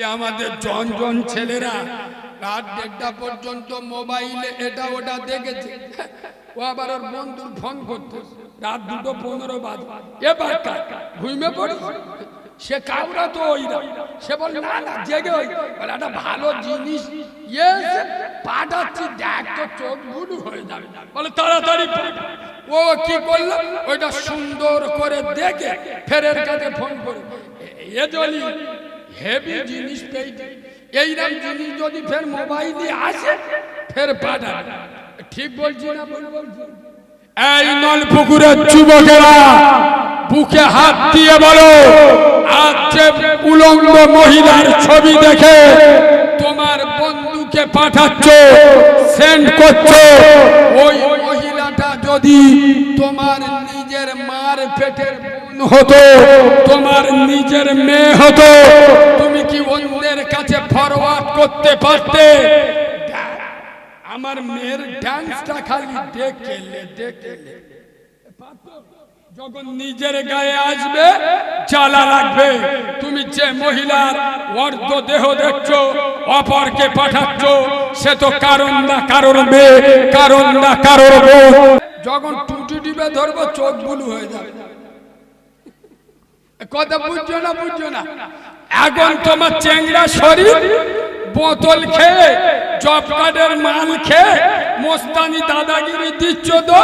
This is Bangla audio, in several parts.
আমাদের জন জন ছেলেরা রাত 1:30 পর্যন্ত মোবাইলে এটা ওটা দেখেছে। ও আবার ওর বন্ধুর ফোন করতে রাত 2:15 বাজে, এবার ঘুমিয়ে পড়ে। সে কাউরা তো ওই সে বল না না জেগে ওই বলে একটা ভালো জিনিস পাঠাচ্ছি, দেখ তো চোখ বুলু হয়ে যাবে। বলে তাড়াতাড়ি ও কি করলো, ওইটা সুন্দর করে দেখে ফেরের কাছে ফোন করে এ যদি হেভি জিনিস পেয়েছে, এইরকম জিনিস যদি ফের মোবাইলে আসে ফের পাঠাবে। ঠিক বলছি না ভুল বলছি? এই নলপুকুরের যুবকেরা বুকে হাত দিয়ে বলো, আজ যে উলঙ্গ মহিলার ছবি দেখে তোমার বন্ধুকে পাঠাচ্ছ, সেন্ড করছো, ওই মহিলাটা যদি তোমার নিজের মার পেটের বোন হতো, তোমার নিজের মেয়ে হতো, তুমি কি অন্যের কাছে ফরওয়ার্ড করতে পারতে? আমার মেয়ের ডান্সটা খালি দেখলে যখন নিজের গায়ে আসবে জ্বালা লাগবে। তুমি যে মহিলার অর্ধ দেহ দেখছো, অপরকে পাঠাচ্ছ, সে তো কারণ না কারোর মেয়ে, কারণ না কারোর বোন। যখন টুটি টিপে ধরবো চোখ বুলু হয়ে যাবে। কথা বুঝছো না? বুঝছো না? এখন তোমার চেংড়া শরীর বোতল খেয়ে, জব কার্ডের মাল খেয়ে মোস্তানি দাদাগিরি দিচ্ছ তো।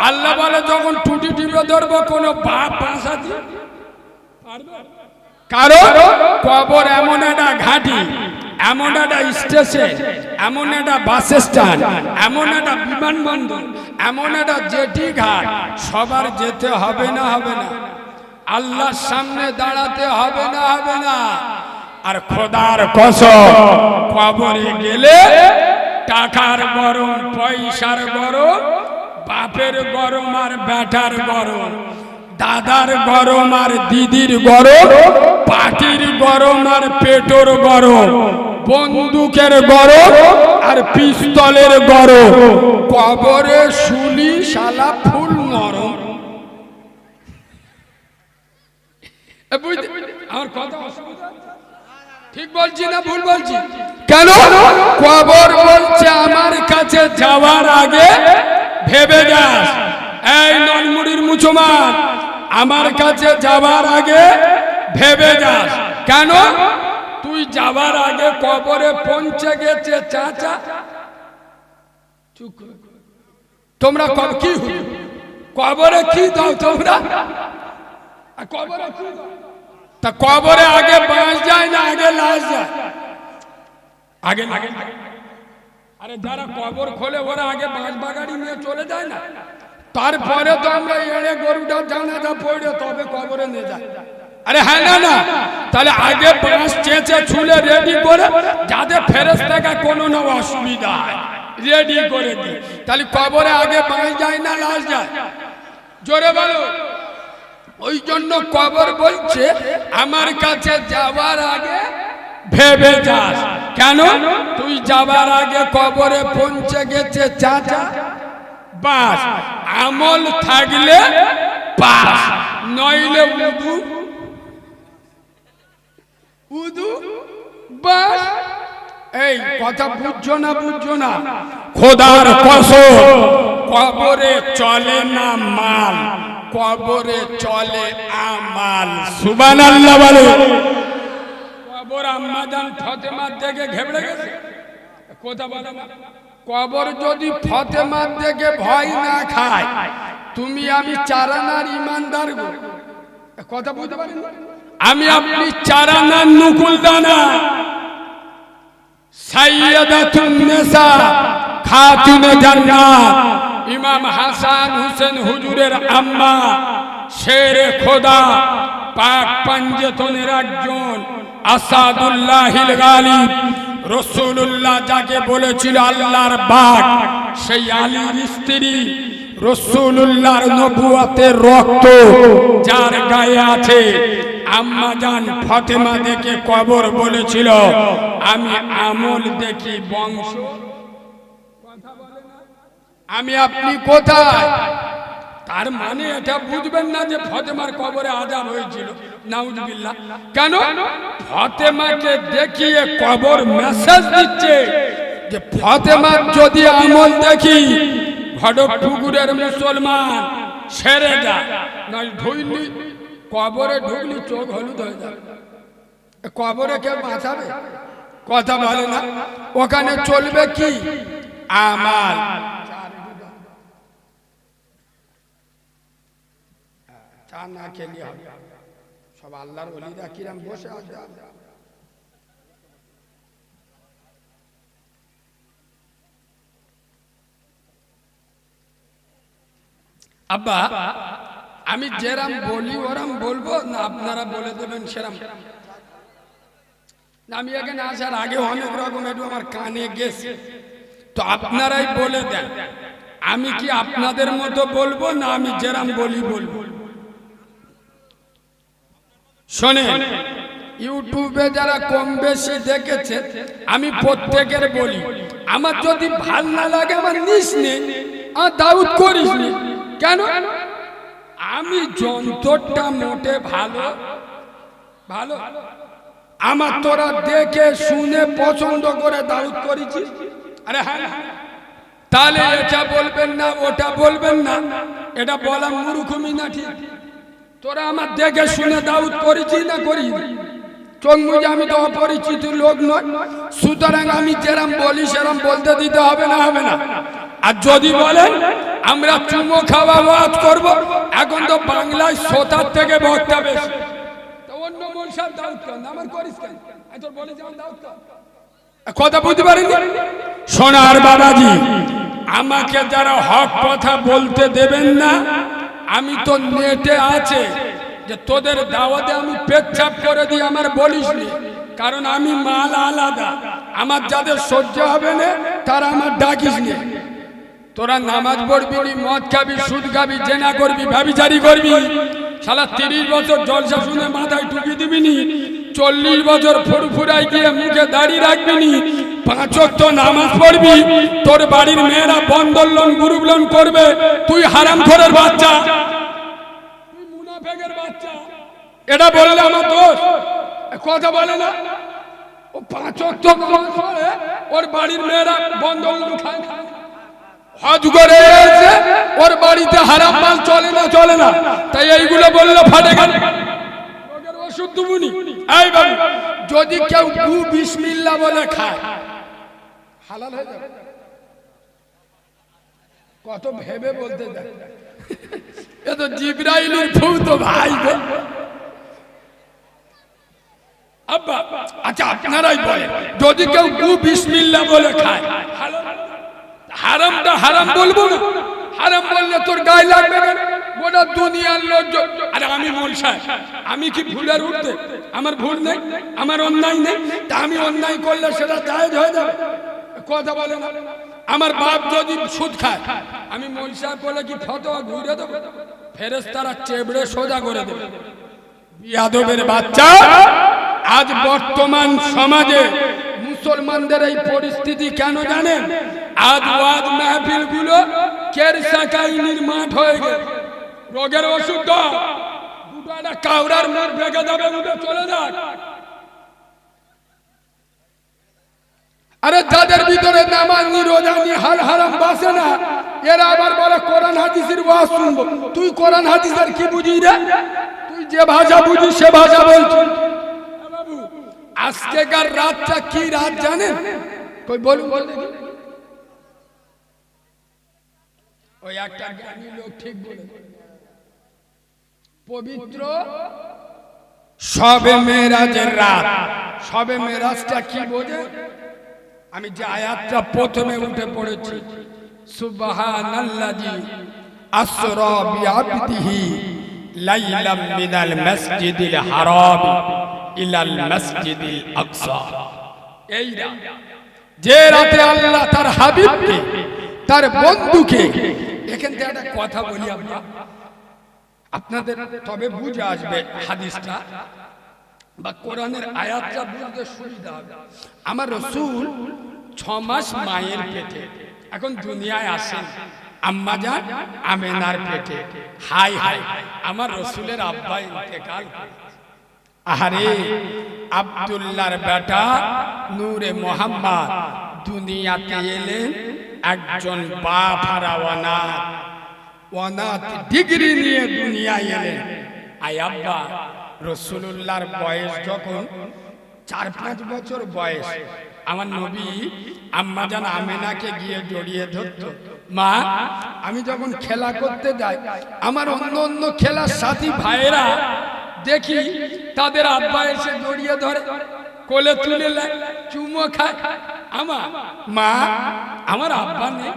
আল্লাহ বলে যখন টুটি টিপে ধরবো কোনো বাপ বাসা দিয়ে কারণ কবর এমন একটা ঘাঁটি, এমন একটা স্টেশন, এমন একটা বাস স্ট্যান্ড, এমন একটা বিমানবন্দর, এমন একটা জেটি ঘাট, সবার যেতে হবে না হবে না? আল্লাহর সামনে দাঁড়াতে হবে না হবে না? আর খোদার কসম, কবরে গেলে টাকার গরম, পয়সার গরম, বাপের গরম আর বেটার গরম, দাদার গরম আর দিদির গরম, পাটির গরম আর পেটোর গরম, বন্দুকের গরম আর পিস্তলের গরম, কবরে শুলি শালা ফুল নরম। আমার কথা অসুবিধা? ঠিক বলছি না ভুল বলছি? কেন কবর বলছে আমার কাছে যাওয়ার আগে ভেবে যাস। এই নলমুড়ির মুসলমান, আমার কাছে যাওয়ার আগে ভেবে যাস। কেন? তুই যাওয়ার আগে কবরে পৌঁছে গেছে চাচা। তোমরা কি কবরে কি দাও তোমরা? কবরে কি দাও? তা কবরে আগে বাঁশ যায় না আগে লাশ যায়? আগে লাগে। আরে যারা কবর খোলে ওরা আগে বাঁশ বাগাড়ি নিয়ে চলে যায় না? তারপরে তো আমরা এড়ে গরুটা জানাজা পড়ে তবে কবরে নিয়ে যায়। আরে হ্যাঁ না না, তাহলে আগে বাঁশ চেঁচে ছুলে রেডি করে যাতে ফেরেশতাকে কোনো না অসুবিধা হয় রেডি করে দিই। তাহলে কবরে আগে বাঁশ যায় না লাশ যায়? জোরে বলো। ওই জন্য কবর বলছে আমার কাছে যাওয়ার আগে ভেবে যাস। কেন? তুই যাওয়ার আগে কবরে পৌঁছে গেছে চাচা, বাস আমল থাকলে পাস, নইলে উদু উদু বাস। এই কথা বুঝছো না? বুঝছো না? খোদার কসম, কবরে চলে না মাল, কবরে চলে আমাল। সুবহানাল্লাহ বলে। কবর আম্মাজান ফাতেমার দেখে ঘেবড়ে গেছে। কথা বলে না? কবর যদি ফাতেমার দেখে ভয় না খায়, তুমি আমি চারানার ইমানদার গো। কথা বুঝতে পারেন? আমি আপনি চারানার নুকুলদানা, সাইয়্যিদাতুন নিসা, খাতুনে জান্নাত, ইমাম হাসান হুসেন হুজুরের আম্মা, শেরে খোদা, পাক পাঞ্জেতনের একজন, আসাদুল্লাহিল গালিব, রাসূলুল্লাহ যাকে বলেছিল আল্লাহর বাগ, সেই আলীর স্ত্রী, রাসূলুল্লাহর নবুয়তের রক্ত যার গায়ে আছে, আম্মা জান ফাতেমা দেখে কবর বলেছিল আমি আমল দেখি বংশ। আমি আপনি কোথায়? তার মানে এটা বুঝবেন না যে ফাতেমার কবরে আযাব হয়েছিল। নাউজুবিল্লাহ। কেন? ফাতেমাকে দেখিয়ে কবর মেসেজ দিচ্ছে যে ফাতেমার যদি আমল দেখি ঘটপুকুরের মুসলমান সেরে যা, নয় ঢুইলি কবরে ঢুকলি চোখ হলুদ হয়ে যাবে। কবরে কেউ বাঁচাবে? কথা বলে না। ওখানে চলবে কি? আমাল। চা না খেলে হবে। সব আল্লাহর ওলিরা কিরাম বসে আছে। আব্বা আমি যেরাম বলি ওরাম বলবো না আপনারা বলে দেবেন সেরাম? আমি এখানে আসার আগে অনেক রকম একটু আমার কানে গেছে, তো আপনারাই বলে দেন আমি কি আপনাদের মতো বলবো না আমি যেরাম বলি বলবো? শোনেন, ইউটিউবে যারা কম বেশি দেখেছে আমি প্রত্যেকের বলি, আমার যদি ভাল না লাগে আমার নিস নে, আর দাউদ করিস নি। কেন? আমি যন্ত্রটা মোটে ভালো ভালো আমার তোরা দেখে শুনে পছন্দ করে দাউদ করেছিস। আরে হ্যাঁ, তাহলে এটা বলবেন না ওটা বলবেন না, এটা বলা মূর্খমি না? ঠিক, তোরা আমার দেখে শুনে দাউদ করেছিস না করি? চোখ মুজে আমি তো অপরিচিত লোক নয়, সুতরাং আমি যেরাম বলি সেরাম বলতে দিতে হবে না? হবে না? আর যদি বলেন আমরা চুমো খাওয়া ওয়াজ করবো, এখন তো বাংলায় শ্রোতার থেকে বক্তা বেশি, তো অন্য মনসার দাউদ কর, আমার করিস কেন? তোর বলে যেমন দাউদ কর। কথা বুঝতে পারেন? সোনার বাবাজি, আমাকে যারা হক কথা বলতে দেবেন না, আমি তো নেটে আছে যে তোদের দাওয়াতে আমি পেচ্ছাপ করে দিই, আমার বলিস নি, কারণ আমি মাল আলাদা। আমার যাদের সহ্য হবে না তারা আমার ডাকিস নি। তোরা নামাজ পড়বি নি, মদ খাবি, সুদ খাবি, জেনা করবি, ব্যভিচারী করবি, শালা 30 বছর জলসা শুনে মাথায় টুপি দিবি নি, 40 বছর ফুরফুরাই গিয়ে মুখে দাড়ি রাখবি নি, 5 ওয়াক্ত নামাজ পড়বি, তোর বাড়ির মেয়েরা বন্ধন লোন গ্রুপ লোন করবে, তুই হারামখোরের বাচ্চা, তুই মুনাফেকের বাচ্চা, এটা বললে আমার দোষ? কথা বলে না? ও 5 ওয়াক্ত নামাজ পড়ে, ওর বাড়ির মেয়েরা বন্ধন লোন খায়, হজ করে এসে ওর বাড়িতে হারাম মাল চলে না, চলে না, তাই এইগুলো বললে ফাটে গেল রোগের ওষুধ দুবুনি। এই বাবু, যদি কেউ বিসমিল্লাহ বলে খায় হালাল হয়ে যাবে? কত ভেবে বলতে যায়, এ তো জিবরাইলের ভূত ভাই গো। আব্বা আচ্ছা আপনারাই বলেন, যদি কেউ বিসমিল্লাহ বলে খায় হারামটা হারাম বলবো না? হারাম বললে তোর গায়ে লাগবে না? গোটা দুনিয়ার লোক। আরে আমি মোলসা, আমি কি ভুলের উঠতে? আমার ভুল নেই, আমার অন্যায় নেই, তা আমি অন্যায় করলে সেটা জায়েজ হয়ে যাবে? কথা বলে না? আমার বাপ যদি সুদ খায়, আমি মোলসা বলে কি ফতোয়া ঘুরে দেবো? ফেরেশতারা চেবড়ে সোজা করে দেবে। বিয়াদবের বাচ্চা, আজ বর্তমান সমাজে মুসলমানদের এই পরিস্থিতি কেন জানেন? আজ ওয়াজ মাহফিল গুলো কেরসাকাইনির মাঠ হয়ে গেছে। রোগের ওষুধ দাও, দুটো একটা কাউরার মুখ ভেঙে যাবে, উঠে চলে যাক। আরে যাদের ভিতরে নামাজ নি রোজা নি হাল হারাম বাসে না, এরা আবার বলে কোরআন হাদিসের ওয়াজ শুনবো। তুই কোরআন হাদিসের কি বুঝিস রে? তুই যে ভাষা বুঝিস সে ভাষা বলছিস। বাবু, আজকেকার রাতটা কি রাত জানেন? কই বলুন বল দেখি। ওই একটা জ্ঞানী লোক ঠিক বলে, পবিত্র শবে মেরাজের রাত। শবে মেরাজটা কি বোঝে? আমি যে আয়াতটা প্রথমে উঠে পড়েছি, সুবহানাল্লাযী আসরা বিআবদিহি লাইলাম মিনাল মাসজিদিল হারাম ইলাল মাসজিদিল আকসা। এই রাত, যে রাতে আল্লাহ তার হাবিবকে, তার বন্ধুকে, এখান থেকে একটা কথা বলি আপনাদের, তবে বুঝে আসবে হাদিসটা বা কোরআনের আয়াতটা বুঝতে সুবিধা হবে। আমার রাসূল 6 মাস মায়ের পেটে, এখন দুনিয়ায় আসেন আম্মাজান আমেনার পেটে। হাই হাই, আমার রাসূলের আব্বা ইন্তেকাল করেছে। আরে আব্দুল্লাহর বেটা নূরে মোহাম্মদ দুনিয়াতে এলেন একজন বাপ হারা অনাথ ডিগ্রি নিয়ে দুনিয়ায় এলেন। আয় আব্বা, রাসূলুল্লাহর বয়স যখন 4-5 বছর বয়স, আমার নবী আম্মাজান আমেনাকে গিয়ে জড়িয়ে ধরত। মা, আমি যখন খেলা করতে যাই, আমার অন্য অন্য খেলার সাথী ভাইয়েরা দেখি তাদের আব্বা এসে জড়িয়ে ধরে, কোলে তুলে নেয়, চুমো খায়। মা, আমার আব্বা নেই,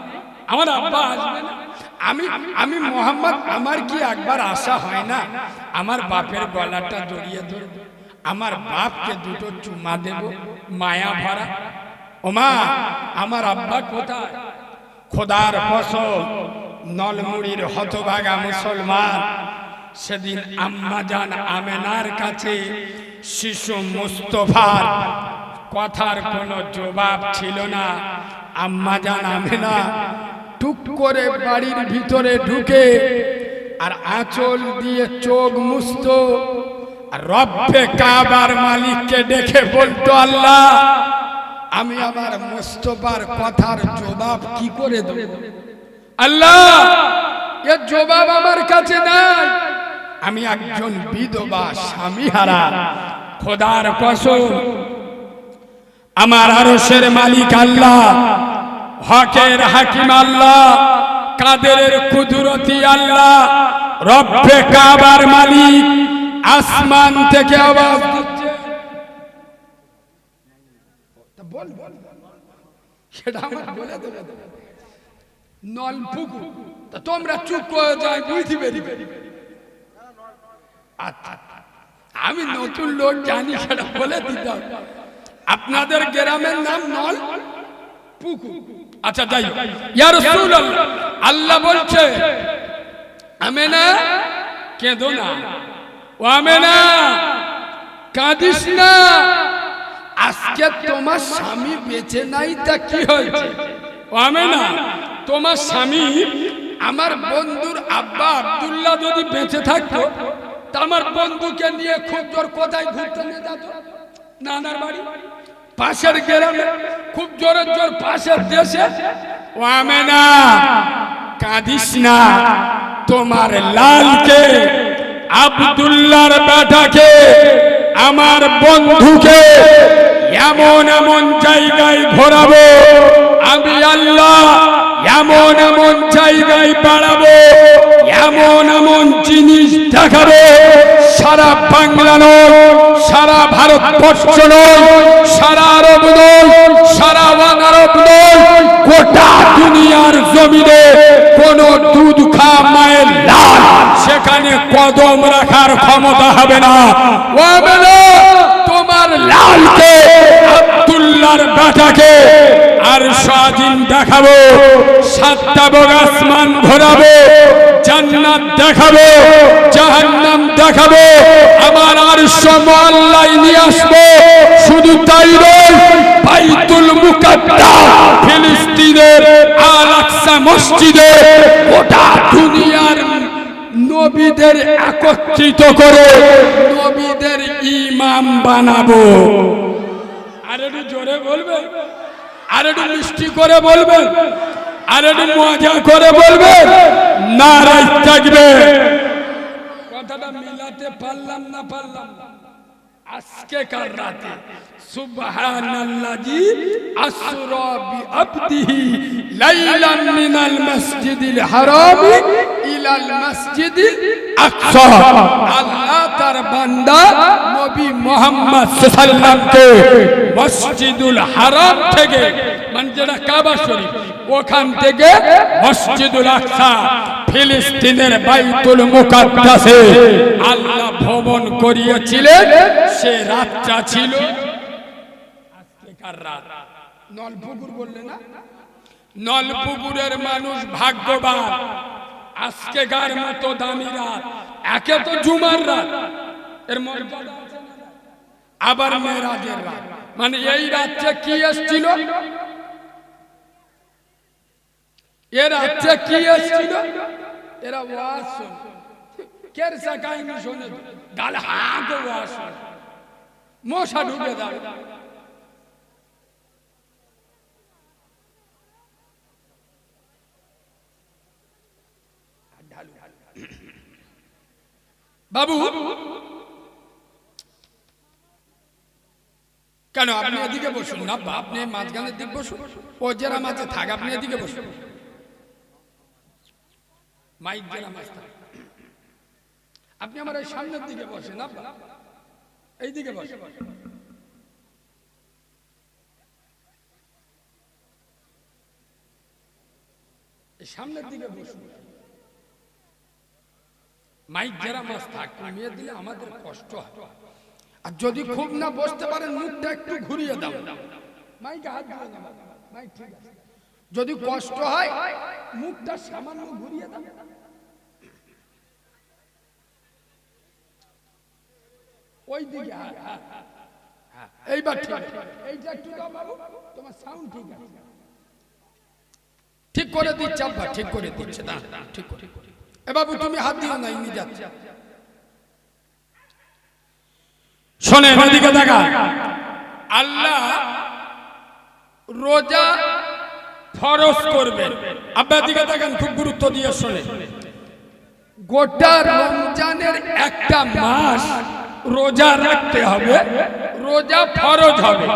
আমার আব্বা আসবে না। আমি মোহাম্মদ, আমার কি একবার আশা হয় না আমার বাপের গলাটা জড়িয়ে ধরব, আমার বাপকে দুটো চুমা দেব মায়া ভরা? ওমা, আমার আব্বা কোথায়? খোদার কসম, নলমুড়ির হতভাগা মুসলমান সেদিন আম্মাজান আমেনার কাছে শিশু মুস্তফার কথার কোনো জবাব ছিল না। আম্মাজান আমেনা টুক করে বাড়ির ভিতরে ঢুকে আর আঁচল দিয়ে চোখ মুছত আর রব্বে কাবার মালিককে ডেকে বলতো, আল্লাহ, আমি আমার মুস্তফার কথার জবাব কি করে দেব? আল্লাহ, এর জবাব আমার কাছে নাই, আমি একজন বিধবা স্বামী হারা। খোদার কসম, আমার আরশের মালিক আল্লাহ, হকের হাকিম আল্লাহ, কাদেরের কুদরতি আল্লাহ, রব্বে কাবার মালিক আসমান থেকে আওয়াজ দিচ্ছে, সেটা আমার বলে দেবে নলপুকুর। তোমরা চুপ করে যাই, বুঝতে পেরি। আমি নতুন লোক জানি, সেটা বলে দিতাম। আপনাদের গ্রামের নাম নলপুকুর। আচ্ছা, যাই। ইয়া রাসূলুল্লাহ, আল্লাহ বলছে, আমেনা কেঁদো না, ও আমেনা কাঁদিস না, আজকে তোমার স্বামী বেঁচে নাই, তা কি হয়েছে? ও আমেনা, তোমার স্বামী আমার বন্ধুর আব্বা আব্দুল্লাহ যদি বেঁচে থাকতো, তা আমার বন্ধুকে নিয়ে খুব জোর কোথায় ঘুরতে নিয়ে যেত? নানার বাড়ি, পাশের গ্রামে, খুব জোরে জোর পাশের দেশে। ও আমেনা কাঁদিস না, তোমার লালকে, আব্দুল্লাহর বেটাকে, আমার বন্ধুকে এমন এমন জায়গায় ঘোরাবো, আমি আল্লাহ এমন এমন জায়গায় বাড়াবো, এমন এমন জিনিস দেখাবো, সারা বাংলা নয়, সারা ভারতবর্ষ নয়, সারা আরব নয়, সারা আরব নয়, গোটা দুনিয়ার জমিনে কোন দুধ খা মায়ের লাল সেখানে কদম রাখার ক্ষমতা হবে না। ও আমেনা, তোমার লালকে, আব্দুল্লাহর বেটাকে আর স্বাধীন দেখাবো, 7টা বগ আসমান ঘোরাবো, জান্নাত দেখাবো, জাহান্নাম দেখাবো, আমার আরশ মোয়াল্লায় নিয়ে আসবো। শুধু তাই নয়, বাইতুল মুকাদ্দাস ফিলিস্তিনের আল আকসা মসজিদে গোটা দুনিয়ার নবীদের একত্রিত করে নবীদের ইমাম বানাবো। আর একটু জোরে বলবেন, আর একটু মিষ্টি করে বলবেন, আর একটু মজা করে বলবেন, নারায়ে তাকবীর। কথাটা মিলাতে পারলাম না? আজকেকার রাতে সুবহানাল্লাযী আসরা বিআবদিহি লাইলান মিনাল মাসজিদিল হারাম ইলাল মাসজিদিল আকসা। আল্লাহ তার বান্দা নবী মুহাম্মদ সাল্লাল্লাহু আলাইহি ওয়াসাল্লামকে মসজিদুল হারাম থেকে, মানে যেটা কাবা শরীফ, ওখান থেকে মসজিদুল আকসা ফিলিস্তিনের বাইতুল মুকাদ্দাসে আল্লাহ ভ্রমণ করিয়েছিলেন। সে রাতটা ছিল আজকেকার রাত। নলপুকুর বললে না? নলপুকুরের মানুষ ভাগ্যবান। আজকেকার মতো দামি রাত, একে তো জুমার রাত, এর মর্যাদা আছে না? আবার মেরাজের রাত, মানে এই রাতে কি এসেছিল? এর রাতে কি এসেছিল? এরা ওয়াজ শোনে, কেরসা কাহিনী শোনে, গাল হাঁকে ওয়াজ শোনে। মশা ঢুকে যাবে। বাবু কেন আপনি এদিকে বসুন না, আপনি মাঝখানের দিক বসুন, ও যারা মাঝে থাক আপনি এদিকে বসুন, মাইক যারা মাঝ থাক আপনি আমার এই সামনের দিকে বসেন না, এই দিকে বসেন। সামনের দিকে বসুন, মাইক যারা মাছ থাক কমিয়ে দিলে আমাদের কষ্ট হয়। আর যদি খুব না বসতে পারেন মুখটা একটু ঘুরিয়ে দাও, মাইকে হাত দিয়ে দাও, মাইক ঠিক আছে। যদি কষ্ট হয় মুখটা সামান্য ঘুরিয়ে দাও। ওই দিকে এইবার ঠিক আছে, এইটা একটু দাও বাবু, তোমার সাউন্ড ঠিক আছে, ঠিক করে দিচ্ছে আব্বা, ঠিক করে দিচ্ছে, না ঠিক করে। এ বাবু তুমি হাত দিও না, ইনি যাচ্ছে। শোনে এদিকে দেখা, আল্লাহ রোজা ফরজ করবেন। আপনার দিকে দেখেন, খুব গুরুত্ব দিয়ে শোনে। গোটা রমজানের একটা মাস রোজা রাখতে হবে, রোজা ফরজ হবে।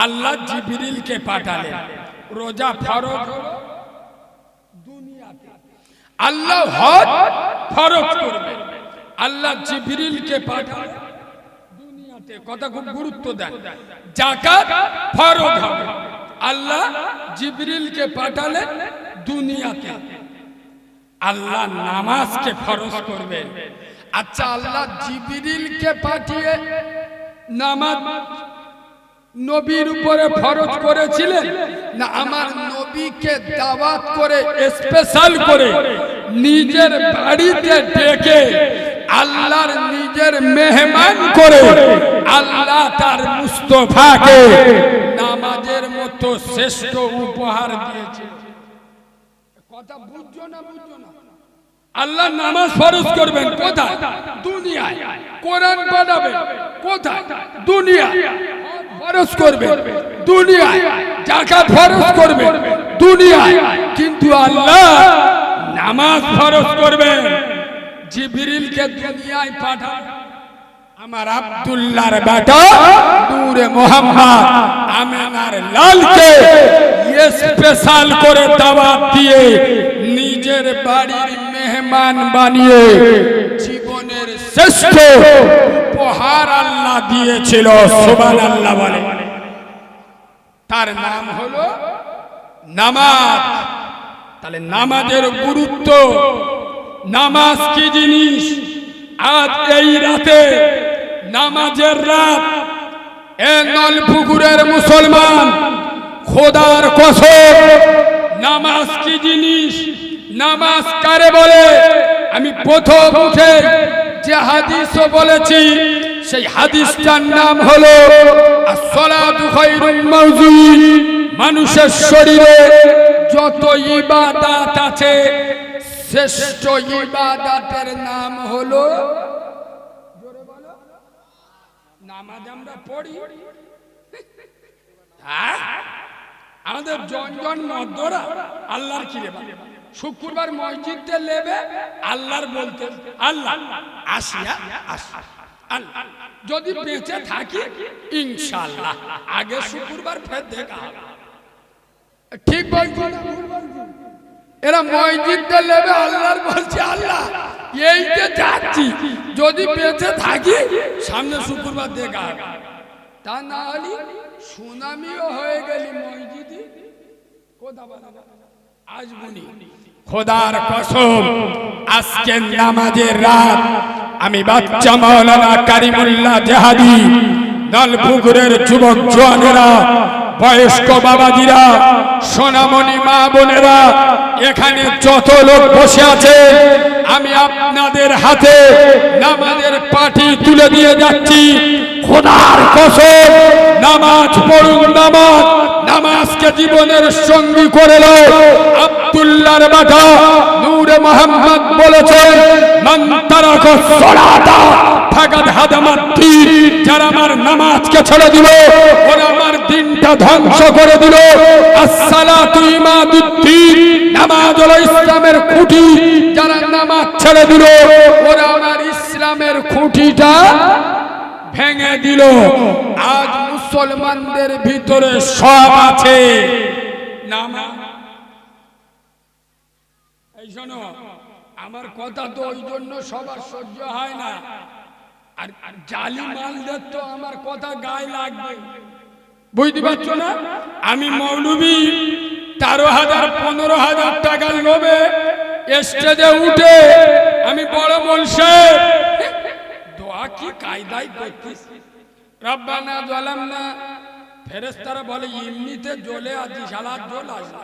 আল্লাহ জিবরিলকে পাঠালেন, রোজা ফরজ হলো দুনিয়াতে, আল্লাহ হজ ফরজ করবেন, আল্লাহ জিবরিলকে পাঠালেন দুনিয়াতে। কথা খুব গুরুত্ব দেন। যাকাত ফরজ হবে, আল্লাহ জিবরিলকে পাঠালেন দুনিয়াতে। আল্লাহ নামাজকে ফরজ করবেন। আচ্ছা, আল্লাহ জিবরিলকে পাঠিয়ে নামাজ নবীর উপরে ফরজ করেছিলেন না আমার নবীকে দাওয়াত করে স্পেশাল করে নিজের বাড়িতে ডেকে আল্লাহর নিজের মেহমান করে আল্লাহ তার মুস্তাফাকে নামাজের মতো শ্রেষ্ঠ উপহার দিয়েছে? কথা বুঝছো না? বুঝছো না? আল্লাহ নামাজ ফরজ করবেন কোথায়? দুনিয়ায়। কোরআন পড়াবেন কোথায়? দুনিয়ায়। ফরজ করবেন দুনিয়ায়। যাকাত ফরজ করবেন দুনিয়ায়। কিন্তু আল্লাহ নামাজ ফরজ করবেন, জিবরিলকে দুনিয়ায় পাঠান। আমার আব্দুল্লাহর বেটা নূরে মোহাম্মদ আমিনার লালকে স্পেশাল করে দাওয়াত দিয়ে নিজের বাড়ির মেহমান বানিয়ে জীবনের শ্রেষ্ঠ উপহার আল্লাহ দিয়েছিল। সুবহানাল্লাহ বলে। তার নাম হলো নামাজ। তাহলে নামাজের গুরুত্ব, নামাজ কি জিনিস, আজ এই রাতে নামাজের রাত, এ নলপুকুরের মুসলমান খোদার কসম, নামাজ কি জিনিস, নামাজ কারে বলে, আমি প্রথম উঠে যে হাদিসও বলেছি সেই হাদিসটার নাম হলো আসসালাতু খায়রুম মাওযুদ। মানুষের শরীরে যত ইবাদত আছে শ্রেষ্ঠ ইবাদতের নাম হলো, জোরে বলো, নামাজ। আমরা পড়ি, আমাদের জনজন মদ্দরা আল্লাহর কি রে, শুক্রবার মসজিদে লেবে আল্লাহর বলতে আল্লাহ আসিয়া আসা আল্লাহ, যদি বেঁচে থাকি ইনশাআল্লাহ আগে শুক্রবার ফের দেখা হবে। ঠিক বলছি না? এরা মসজিদে লেবে আল্লাহর বলছে আল্লাহ এই যে যাচ্ছি, যদি বেঁচে থাকি সামনে শুক্রবার দেখা হবে। তা না হলে সুনামিও হয়ে গেলি মসজিদে কোথা বলা আসবুনি। খোদার কসম, আজকে নামাজের রাত আমি বাচ্চা মাওলানা কারিমুল্লাহ জাহাদি, নলপুকুরের যুবক জওয়ানেরা, বয়স্ক বাবাজিরা, সোনামণি মা বোনেরা, এখানে যত লোক বসে আছে আমি আপনাদের হাতে নামাজের পাটি তুলে দিয়ে যাচ্ছি। খোদার কসম, নামাজ পড়ুন, নামাজ। নামাজকে জীবনের সঙ্গী করে নাও। আব্দুল্লাহর বেটা নূরে মোহাম্মদ বলেছেন, মান তারাকা সালাতা ফাকাদ হাদামাত দ্বীন, যারা আমার নামাজকে ছেড়ে দিল ওরা আমার দিনটা ধ্বংস করে দিল। আসসালাতু ইমাদুদ্দীন, নামাজ হলো ইসলামের খুঁটি, যারা নামাজ ছেড়ে দিল ওরা আমার ইসলামের খুঁটিটা ভেঙে দিল। আজ মুসলমানদের ভিতরে সব আছে, নামাজ। এই শোনো, আমার কথা তো ওই জন্য সবার সহ্য হয় না, আর জালি মালদের তো আমার কথা গায়ে লাগবে, বুঝতে পারছো না? আমি মৌলবি 13,000 15,000 টাকার লোভে স্টেজে উঠে আমি বড় বলছে দোয়া কি কায়দায় করতিস, রব্বানা জালামনা, ফেরেশতারা বলে এমনিতে জ্বলে আছি, শালা জ্বল আসে,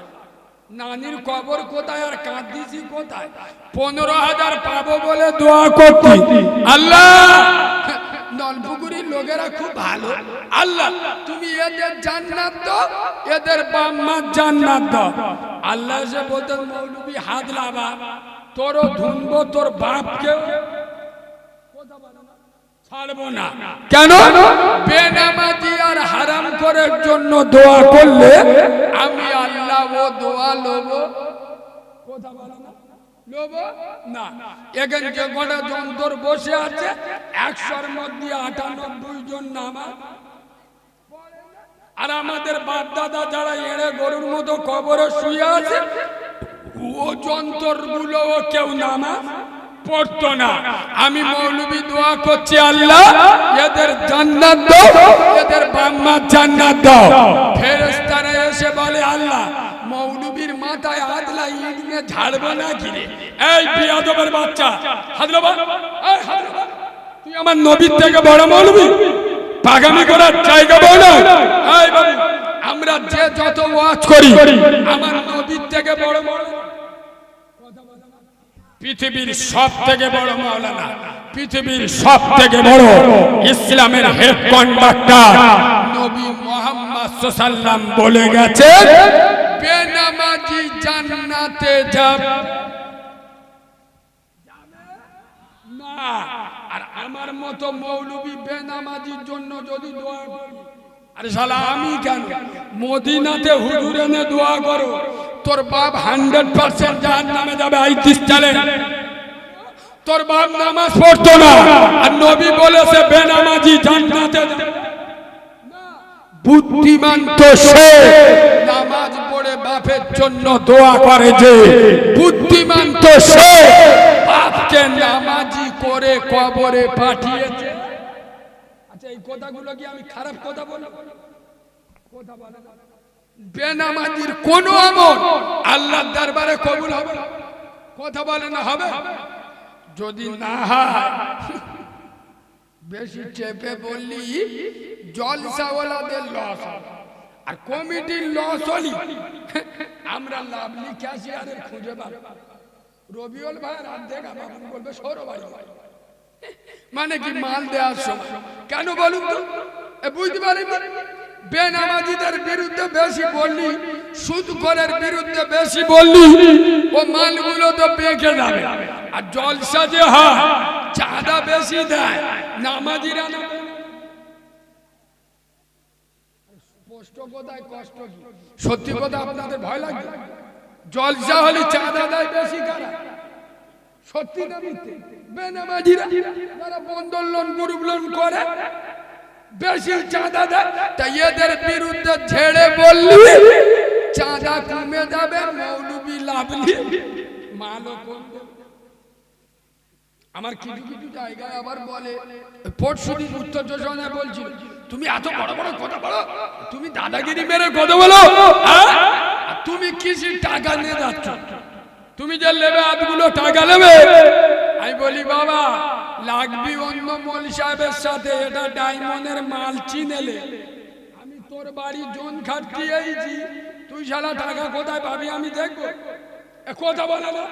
নানির কবর কোথায় আর কাঁদিছি কোথায়, 15,000 পাবো বলে দোয়া করতি। আল্লাহ, নলপুকুরির লোকেরা খুব ভালো, আল্লাহ তুমি এদের জান্নাত দাও, এদের বাপ মা জান্নাত দাও। আল্লাহ এসে বলতেন মৌলবি হাত লাবা, তোরও ধুনবো, তোর বাপকে ছাড়বো না। কেন? বেনামাজি আর হারাম করার জন্য দোয়া করলে আমি আল্লাহ ও দোয়া লোব, কথা বলো না, লোব না। এখানে যে গোটা যন্ত্র বসে আছে 100-র মধ্যে 98 জন নামাজ, আর আমাদের বাপ দাদা যারা এড়ে গরুর মতো কবরে শুয়ে আছে ও যন্ত্রগুলো কেউ নামাজ পড়তো না। আমি মৌলবি দোয়া করছি, আল্লাহ এদের জান্নাত দাও, এদের বাপ মা জান্নাত দাও। ফেরেশতারা এসে বলে আল্লাহ মৌলবীর মাথায় হাত লাগিয়ে দিয়ে ঝাড়বো না কি রে? এই বিয়াদবের বাচ্চা, হাত লাবা, এই হাত লাবা, তুই আমার নবীর থেকে বড় মৌলবি, পাগামি করার জায়গা বল না। এই বাবু, আমরা যে যত ওয়াজ করি আমার নবীর থেকে বড় মৌলবি, পৃথিবীর সব থেকে বড় মাওলানা, পৃথিবীর সব থেকে বড় ইসলামের হেড কন্ডাক্টর নবী মুহাম্মদ সাল্লাল্লাহু আলাইহি বলে গেছেন বেনামাজি জান্নাতে যাবে না। আর আমার মতো মৌলবি বেনামাজির জন্য যদি দোয়া করি, আরে শালা আমি কেন, মদিনাতে হুজুর এনে দোয়া করো, তোর বাপ 100% জাহান্নামে যাবে। আইতিস চলে, তোর বাপ নামাজ পড়তো না আর নবী বলেছে বেনামাজি জান্নাতে যাবে। বুদ্ধিমান তো সে নামাজ পড়ে বাপের জন্য দোয়া করে, যে বুদ্ধিমান তো সে বাপকে নামাজি করে কবরে পাঠিয়েছে। আচ্ছা, এই কথাগুলো কি আমি খারাপ কথা বলবো? কথা বলে না। বেনামাজির কোন আমল আল্লাহর দরবারে কবুল হবে? কথা বলে না হবে? যদি না হয়, বেশি চেপে বললি জলসাওয়ালাদের লস আর কমিটির লস হলি আমরা লাভলি ক্যাশিয়ারের খুঁজে পাবো। রবিউল ভাই রাত দেখা বাবু বলবে সৌর বাড়ি, মানে কি মাল দেওয়ার সময়। কেন বলুন তো? বুঝতে পারিনি। বেনামাজিদের বিরুদ্ধে বেশি বললি, সুদখোরের বিরুদ্ধে বেশি বললি, ও মালগুলো তো পেকে যাবে। আর জলসা যে হয় চাঁদা বেশি দেয়, নামাজিরা না। স্পষ্ট কথায় কষ্ট কি? সত্যি কথা আপনাদের ভয় লাগে? জলসা হলে চাঁদা দেয় বেশি কারা? সত্যি না মিথ্যে? বেনামাজিরা যারা বন্ধন লোন গ্রুপ লোন করে বেশি চাঁদা দেয়। তাই এদের বিরুদ্ধে ঝেড়ে বললি চাঁদা কমে যাবে, মৌলবি লাভলি মালও কমবে। আমার কিছু কিছু জায়গায় আবার বলে, পরশুদিন উত্তর চশমায় বলছিল তুমি এত বড় বড় কথা বলো, তুমি দাদাগিরি মেরে কথা বলো, তুমি কিসি টাকা নিয়ে যাচ্ছ, তুমি যে লেবে আধগুলো টাকা নেবে। আমি বলি বাবা লাগবি অন্য মল সাহেবের সাথে, এটা ডায়মন্ডের মাল চিনেলে। আমি তোর বাড়ি জোন খাটিয়েছি, তুই শালা টাকা কোথায় পাবি আমি দেখবো। কথা বলে না,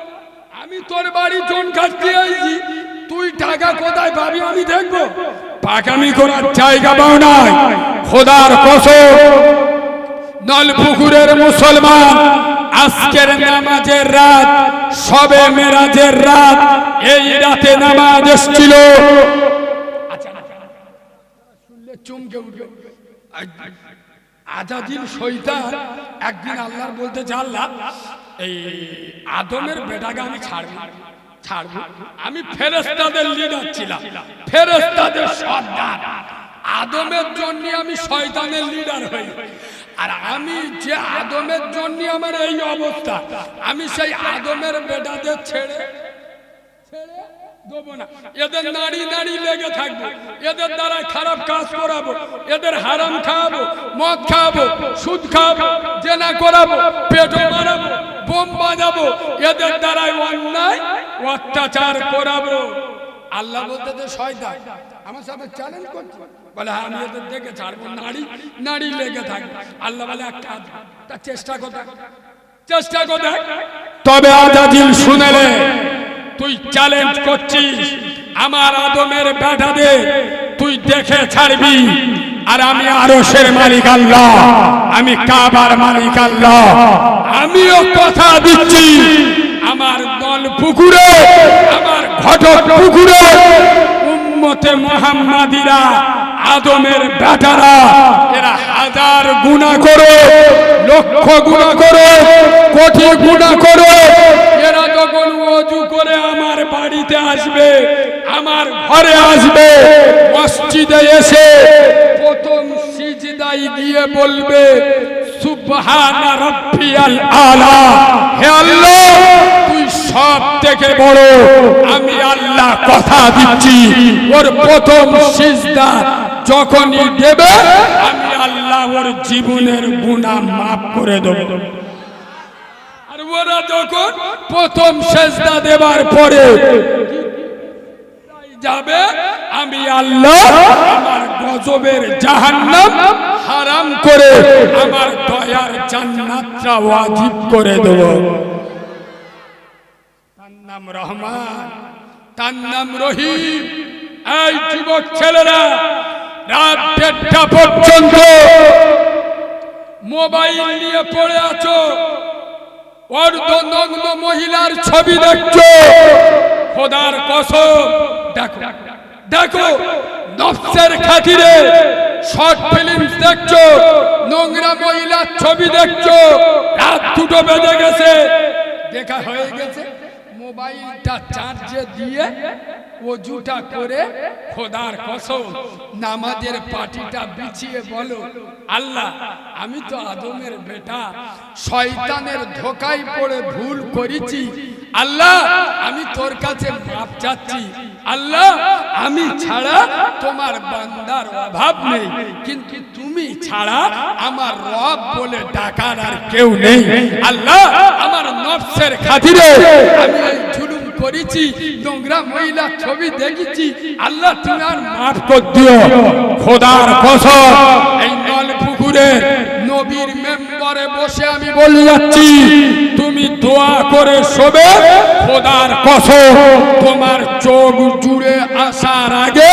আমি তোর বাড়ি জোন খাটিয়েছি, তুই টাকা কোথায় পাবি আমি দেখবো। পাকামি করার জায়গা পাও নাই। খোদার কসম, নলপুকুরের মুসলমান, আজকের নামাজের রাত, শবে মেরাজের রাত, এই রাতে নামাজ এসেছিল চমকে উঠবে। আজাজিল শয়তান একদিন আল্লাহর বলতে আল্লাহ এই আদমের বেটাকে আমি ছাড়বো। আমি ফেরেশতাদের লিডার ছিলাম, ফেরেশতাদের সর্দার। আদমের জন্য আমি শয়তানের লিডার হই, আর আমি যে আদমের জন্য আমার এই অবস্থা, আমি সেই আদমের বেটাদের ছেড়ে দেবো না। এদের নাড়ি নাড়ি লেগে থাকবো, এদের দ্বারা খারাপ কাজ করাবো, এদের হারাম খাওয়াবো, মদ খাওয়াবো, সুদ খাওয়াবো, জেনা করাবো, পেটো মারাবো, বোম বাজাবো, এদের দ্বারাই অন্যায় অত্যাচার করাবো। আল্লাহ বলতে যে শয়তান আমার সাথে চ্যালেঞ্জ করছে, বলে আমি এদের দেখে ছাড়বো, নাড়ি নাড়ি লেগে থাকবে। আল্লাহ বলে এক কাজ, তার চেষ্টা কোথায়? তবে আজাজিল শুনেলে তুই চ্যালেঞ্জ করছিস আমার আদমের বেটাদের, তুই দেখে ছাড়বি। আর আমি আরশের মালিক আল্লাহ, আমি কাবার মালিক আল্লাহ, আমিও কথা দিচ্ছি আমার দল পুকুরে, আমার ঘটক পুকুরে উম্মতে মুহাম্মাদিরা, আদমের বেটারা, এরা হাজার গুনাহ করে, লক্ষ গুনাহ করে, কোটি গুনাহ করে, এরা যখন ওযু করে আমার বাড়িতে আসবে, আমার ঘরে আসবে, মসজিদে এসে প্রথম সিজদায় গিয়ে বলবে সুবহানা রাব্বিয়াল আলা, হে আল্লাহ তুই সব থেকে বড়, আমি আল্লাহ কথা দিচ্ছি ওর প্রথম সিজদা যখনই দেবে আমি আল্লাহ ওর জীবনের গুনাহ মাফ করে দেব। আর ওরা যখন প্রথম সিজদা দেবার পরে যাবে, আমি আল্লাহ আমার গজবের জাহান্নাম হারাম করে আমার দয়ার জান্নাতটা ওয়াজিব করে দেব। তার নাম রহমান, তার নাম রহিম। এই যুবক ছেলেরা, রাত 1:30 পর্যন্ত মোবাইল নিয়ে পড়ে আছো, অর্ধনগ্ন মহিলার ছবি দেখছো। খোদার কসম, দেখো দেখো, নফসের খাতিরে শর্ট ফিল্ম দেখছো, নোংরা মহিলার ছবি দেখছো। রাত 2টো বেজে গেছে, দেখা হয়ে গেছে, মোবাইলটা চার্জে দিয়ে ওযুটা করে খোদার কসম নামাজের পাটিটা বিছিয়ে বলো, আল্লাহ আমি তো আদমের বেটা, শয়তানের ধোকায় পড়ে ভুল করেছি, আল্লাহ আমি তোর কাছে মাপ চাচ্ছি। আল্লাহ আমি ছাড়া তোমার বান্দার অভাব নেই, কিন্তু তুমি ছাড়া আমার রব বলে ডাকার আর কেউ নেই। আল্লাহ আমার নফসের খাতিরে আমি এই জুলুম করেছি, নোংরা মহিলা ছবি দেখেছি, আল্লাহ তুমি আর মাফ করে দিও। খোদার কসম এই নল পুকুরে নবীর মেম্বারে বসে আমি বলে যাচ্ছি, তুমি দোয়া করে শোবে, খোদার কসম তোমার চোখ জুড়ে আসার আগে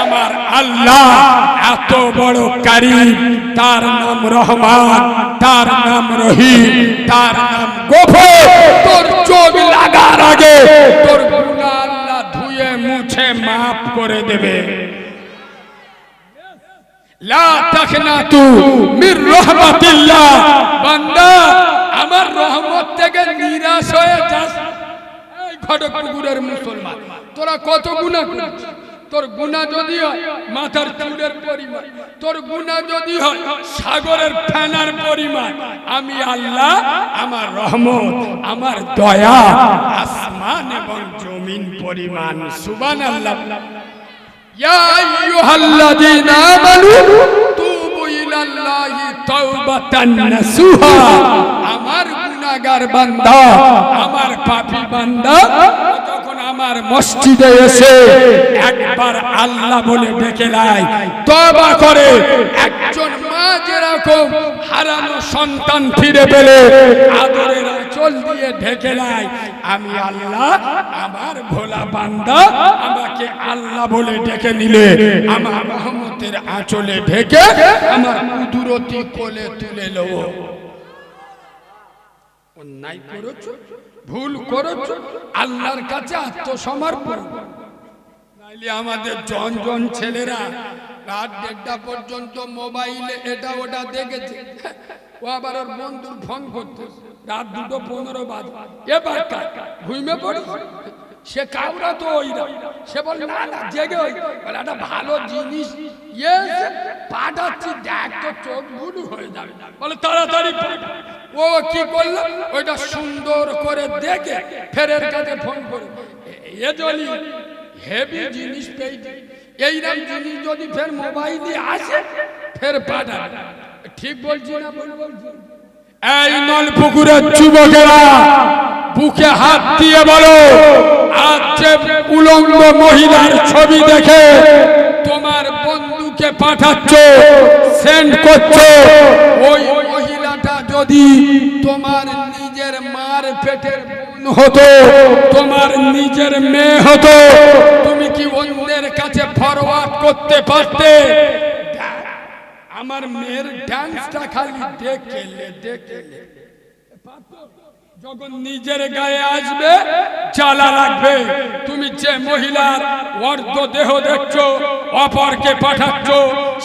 আমার আল্লাহ এত বড় কারীম, তার নাম রহমান, তার নাম রহিম, তার নাম গফুর, তোর চোখ লাগার আগে তোর গুনাহ আল্লাহ ধুয়ে মুছে মাফ করে দেবে। লা তাখনাতু মির রাহমাতিল্লাহ, বান্দা আমার রহমত থেকে নিরাশ হয়ে যাস। এই ঘটকপুকুরের মুসলমান, তোরা কত গুনাহ করেছিস? তোর গুনাহ যদি হয় মাথার চুলের পরিমাণ, তোর গুনাহ যদি হয় সাগরের ফেনার পরিমাণ, আমি আল্লাহ আমার রহমত, আমার দয়া আসমান এবং জমিন পরিমাণ। সুবহানাল্লাহ। ইয়া আইয়ুহাল্লাযীনা আমানু তুবু ইলাল্লাহি তাওবাতান নাসুহা, আমার গুনাহগার বান্দা, আমার পাপী বান্দা যখন আমার মসজিদে এসে একবার আল্লাহ বলে ডেকে নেয়, তওবা করে, একজন মা যেরকম হারানো সন্তান ফিরে পেলে আদরের আঁচল দিয়ে ঢেকে নেয়, আমি আল্লাহ আমার ভোলা বান্দা আমাকে আল্লাহ বলে ডেকে নিলে আমার রহমতের আঁচলে ঢেকে আমার কুদরতি কোলে তুলে নেব। অন্যায় করেছো, ভুল করেছো, আল্লাহর কাছে আত্মসমর্পণ। নাইলে আমাদের জন ছেলেরা রাত 1:30 পর্যন্ত মোবাইলে এটা ওটা দেখেছে। ও আবার ওর বন্ধুর ফোন করতে রাত 2:15 বাজে, এবার ঘুমিয়ে পড়িস। সে কাউরা তো ওইরা, সে বল না না জেগে ওই বলে একটা ভালো জিনিস পাঠাচ্ছি, দেখ তো চোখ গুলো হয়ে যাবে, বলে তাড়াতাড়ি পাঠা। ও কি করলো, ওইটা সুন্দর করে দেখে ফেরের কাছে ফোন করে, এ জলি হেভি জিনিস পেয়েছে, এইরকম জিনিস যদি ফের মোবাইলে আসে ফের পাঠাবে। ঠিক বলছি না ভুল বলছি? এই নলপুকুরের যুবকেরা বুকে হাত দিয়ে বলো, আজ যে উলঙ্গ মহিলার ছবি দেখে তোমার বন্ধুকে পাঠাচ্ছ, সেন্ড করছো, ওই মহিলাটা যদি তোমার নিজের মার পেটের বোন হতো, তোমার নিজের মেয়ে হতো, তুমি কি অন্যের কাছে ফরওয়ার্ড করতে পারতে? আমার মেয়ের ডান্সটা খালি দেখলে যখন নিজের গায়ে আসবে জ্বালা লাগবে। তুমি যে মহিলার অর্ধ দেহ দেখছো, অপরকে পাঠাচ্ছ,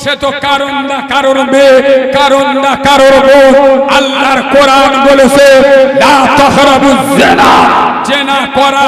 সে তো কারণ না কারণ মেয়ে, কারণ না কারণ বোন। আল্লাহর কোরআন বলেছে লা তাকরাবুজ জিনা, জিনা করা